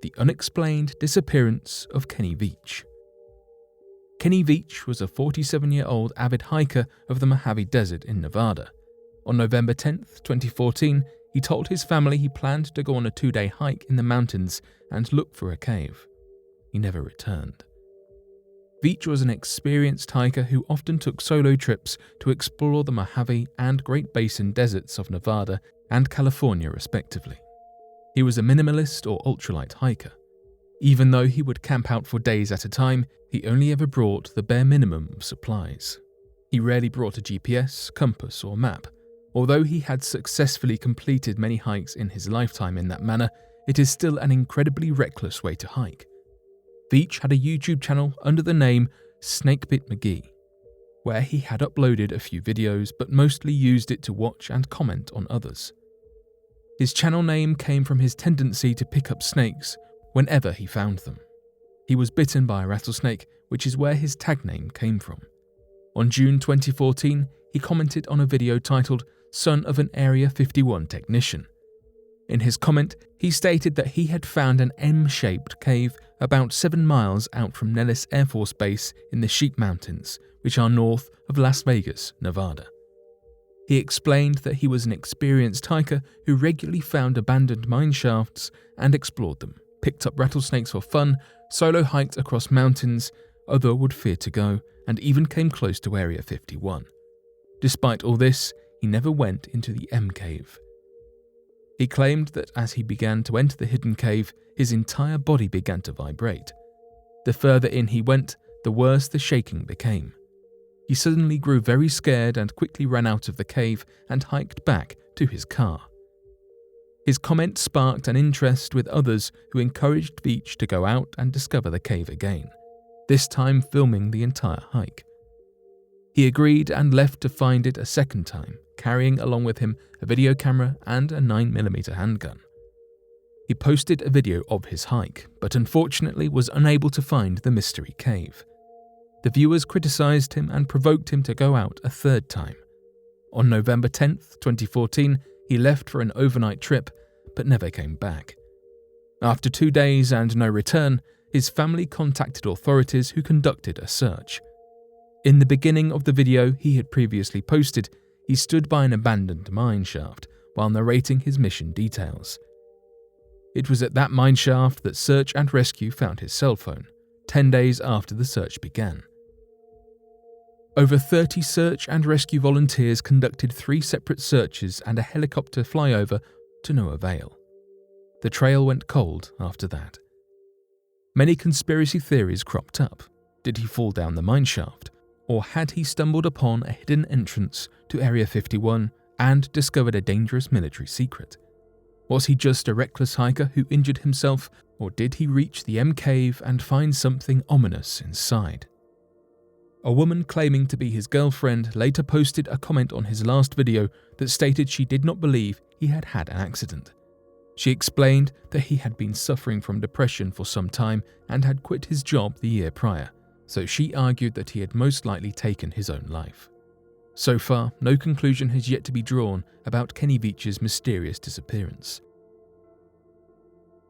the unexplained disappearance of Kenny Veach. Kenny Veach was a 47-year-old avid hiker of the Mojave Desert in Nevada. On November 10, 2014, he told his family he planned to go on a 2-day hike in the mountains and look for a cave. He never returned. Veach was an experienced hiker who often took solo trips to explore the Mojave and Great Basin deserts of Nevada and California respectively. He was a minimalist or ultralight hiker. Even though he would camp out for days at a time, he only ever brought the bare minimum of supplies. He rarely brought a GPS, compass, or map. Although he had successfully completed many hikes in his lifetime in that manner, it is still an incredibly reckless way to hike. Veach had a YouTube channel under the name Snakebit McGee, where he had uploaded a few videos but mostly used it to watch and comment on others. His channel name came from his tendency to pick up snakes whenever he found them. He was bitten by a rattlesnake, which is where his tag name came from. On June 2014, he commented on a video titled "Son of an Area 51 Technician." In his comment, he stated that he had found an M-shaped cave about 7 miles out from Nellis Air Force Base in the Sheep Mountains, which are north of Las Vegas, Nevada. He explained that he was an experienced hiker who regularly found abandoned mine shafts and explored them, picked up rattlesnakes for fun, solo hiked across mountains, although would fear to go, and even came close to Area 51. Despite all this, he never went into the M cave. He claimed that as he began to enter the hidden cave, his entire body began to vibrate. The further in he went, the worse the shaking became. He suddenly grew very scared and quickly ran out of the cave and hiked back to his car. His comment sparked an interest with others who encouraged Veach to go out and discover the cave again, this time filming the entire hike. He agreed and left to find it a second time, carrying along with him a video camera and a 9mm handgun. He posted a video of his hike, but unfortunately was unable to find the mystery cave. The viewers criticized him and provoked him to go out a third time. On November 10, 2014, he left for an overnight trip, but never came back. After 2 days and no return, his family contacted authorities who conducted a search. In the beginning of the video he had previously posted, he stood by an abandoned mine shaft while narrating his mission details. It was at that mine shaft that search and rescue found his cell phone, 10 days after the search began. Over 30 search and rescue volunteers conducted 3 separate searches and a helicopter flyover to no avail. The trail went cold after that. Many conspiracy theories cropped up. Did he fall down the mine shaft? Or had he stumbled upon a hidden entrance to Area 51 and discovered a dangerous military secret? Was he just a reckless hiker who injured himself, or did he reach the M cave and find something ominous inside? A woman claiming to be his girlfriend later posted a comment on his last video that stated she did not believe he had had an accident. She explained that he had been suffering from depression for some time and had quit his job the year prior, so she argued that he had most likely taken his own life. So far, no conclusion has yet to be drawn about Kenny Veach's mysterious disappearance.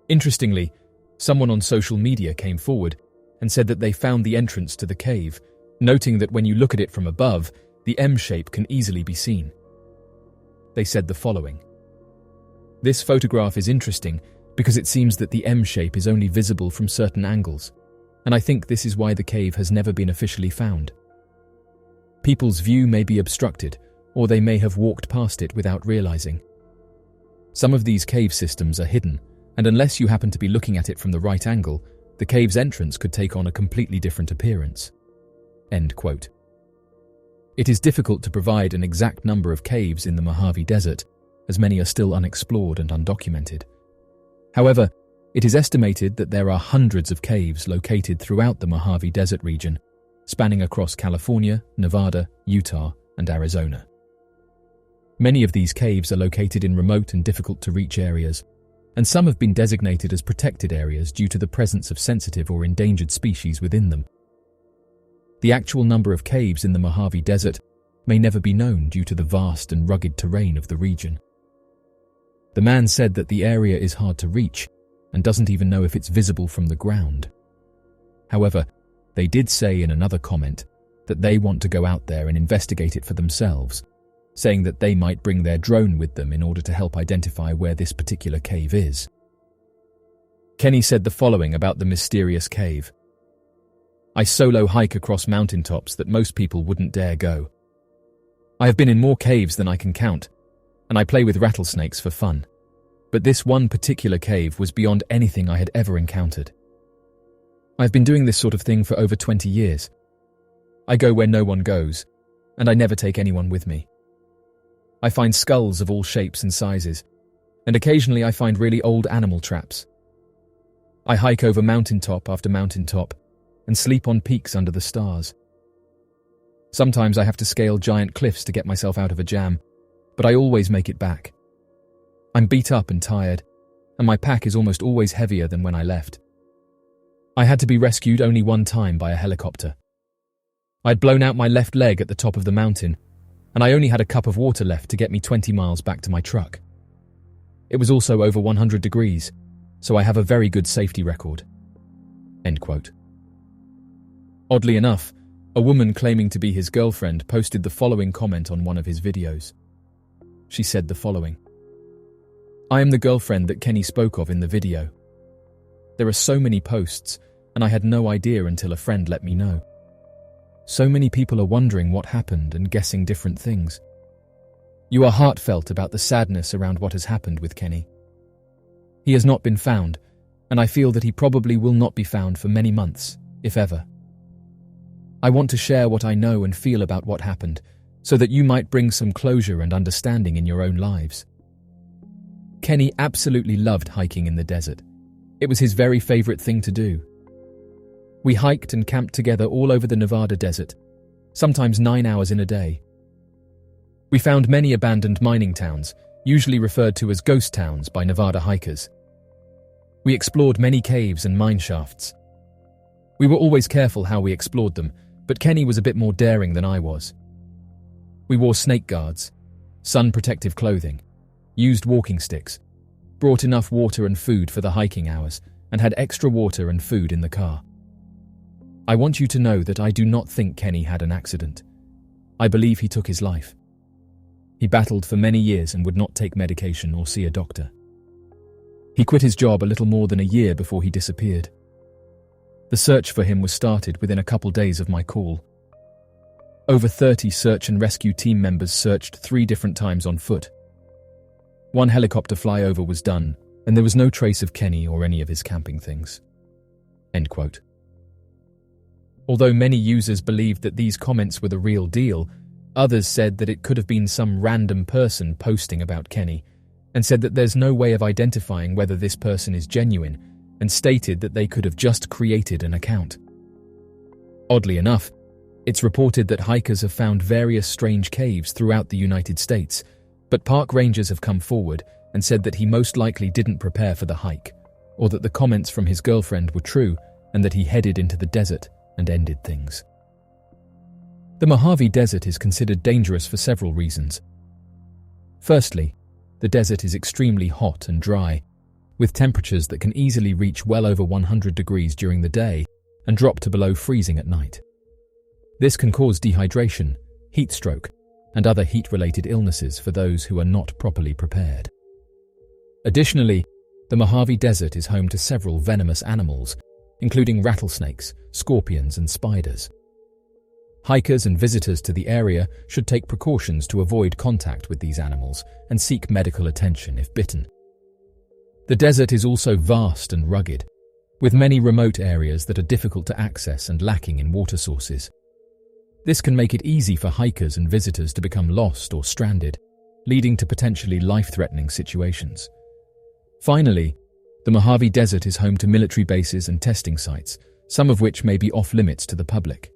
Interestingly, someone on social media came forward and said that they found the entrance to the cave, noting that when you look at it from above, the M shape can easily be seen. They said the following: "This photograph is interesting because it seems that the M shape is only visible from certain angles, and I think this is why the cave has never been officially found. People's view may be obstructed, or they may have walked past it without realizing. Some of these cave systems are hidden, and unless you happen to be looking at it from the right angle, the cave's entrance could take on a completely different appearance." End quote. It is difficult to provide an exact number of caves in the Mojave Desert, as many are still unexplored and undocumented. However, it is estimated that there are hundreds of caves located throughout the Mojave Desert region, spanning across California, Nevada, Utah, and Arizona. Many of these caves are located in remote and difficult-to-reach areas, and some have been designated as protected areas due to the presence of sensitive or endangered species within them. The actual number of caves in the Mojave Desert may never be known due to the vast and rugged terrain of the region. The man said that the area is hard to reach, and doesn't even know if it's visible from the ground. However, they did say in another comment that they want to go out there and investigate it for themselves, saying that they might bring their drone with them in order to help identify where this particular cave is. Kenny said the following about the mysterious cave. "I solo hike across mountaintops that most people wouldn't dare go. I have been in more caves than I can count, and I play with rattlesnakes for fun. But this one particular cave was beyond anything I had ever encountered. I've been doing this sort of thing for over 20 years. I go where no one goes, and I never take anyone with me. I find skulls of all shapes and sizes, and occasionally I find really old animal traps. I hike over mountaintop after mountaintop and sleep on peaks under the stars. Sometimes I have to scale giant cliffs to get myself out of a jam, but I always make it back. I'm beat up and tired, and my pack is almost always heavier than when I left. I had to be rescued only one time by a helicopter. I'd blown out my left leg at the top of the mountain, and I only had a cup of water left to get me 20 miles back to my truck. It was also over 100 degrees, so I have a very good safety record." End quote. Oddly enough, a woman claiming to be his girlfriend posted the following comment on one of his videos. She said the following: "I am the girlfriend that Kenny spoke of in the video. There are so many posts, and I had no idea until a friend let me know. So many people are wondering what happened and guessing different things. You are heartfelt about the sadness around what has happened with Kenny. He has not been found, and I feel that he probably will not be found for many months, if ever. I want to share what I know and feel about what happened, so that you might bring some closure and understanding in your own lives. Kenny absolutely loved hiking in the desert. It was his very favorite thing to do. We hiked and camped together all over the Nevada desert, sometimes 9 hours in a day. We found many abandoned mining towns, usually referred to as ghost towns by Nevada hikers. We explored many caves and mine shafts. We were always careful how we explored them, but Kenny was a bit more daring than I was. We wore snake guards, sun protective clothing, used walking sticks, brought enough water and food for the hiking hours, and had extra water and food in the car. I want you to know that I do not think Kenny had an accident. I believe he took his life. He battled for many years and would not take medication or see a doctor. He quit his job a little more than a year before he disappeared. The search for him was started within a couple days of my call. Over 30 search and rescue team members searched 3 different times on foot. 1 helicopter flyover was done, and there was no trace of Kenny or any of his camping things." End quote. Although many users believed that these comments were the real deal, others said that it could have been some random person posting about Kenny, and said that there's no way of identifying whether this person is genuine, and stated that they could have just created an account. Oddly enough, it's reported that hikers have found various strange caves throughout the United States, but park rangers have come forward and said that he most likely didn't prepare for the hike, or that the comments from his girlfriend were true and that he headed into the desert and ended things. The Mojave Desert is considered dangerous for several reasons. Firstly, the desert is extremely hot and dry, with temperatures that can easily reach well over 100 degrees during the day and drop to below freezing at night. This can cause dehydration, heat stroke, and other heat-related illnesses for those who are not properly prepared. Additionally, the Mojave Desert is home to several venomous animals, including rattlesnakes, scorpions, and spiders. Hikers and visitors to the area should take precautions to avoid contact with these animals and seek medical attention if bitten. The desert is also vast and rugged, with many remote areas that are difficult to access and lacking in water sources. This can make it easy for hikers and visitors to become lost or stranded, leading to potentially life-threatening situations. Finally, the Mojave Desert is home to military bases and testing sites, some of which may be off-limits to the public.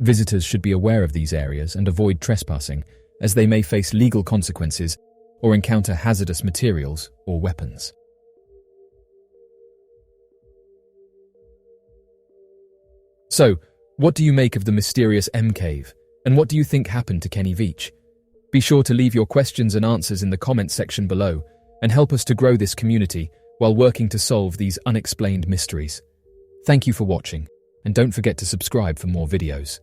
Visitors should be aware of these areas and avoid trespassing, as they may face legal consequences or encounter hazardous materials or weapons. So, what do you make of the mysterious M Cave, and what do you think happened to Kenny Veach? Be sure to leave your questions and answers in the comments section below, and help us to grow this community while working to solve these unexplained mysteries. Thank you for watching, and don't forget to subscribe for more videos.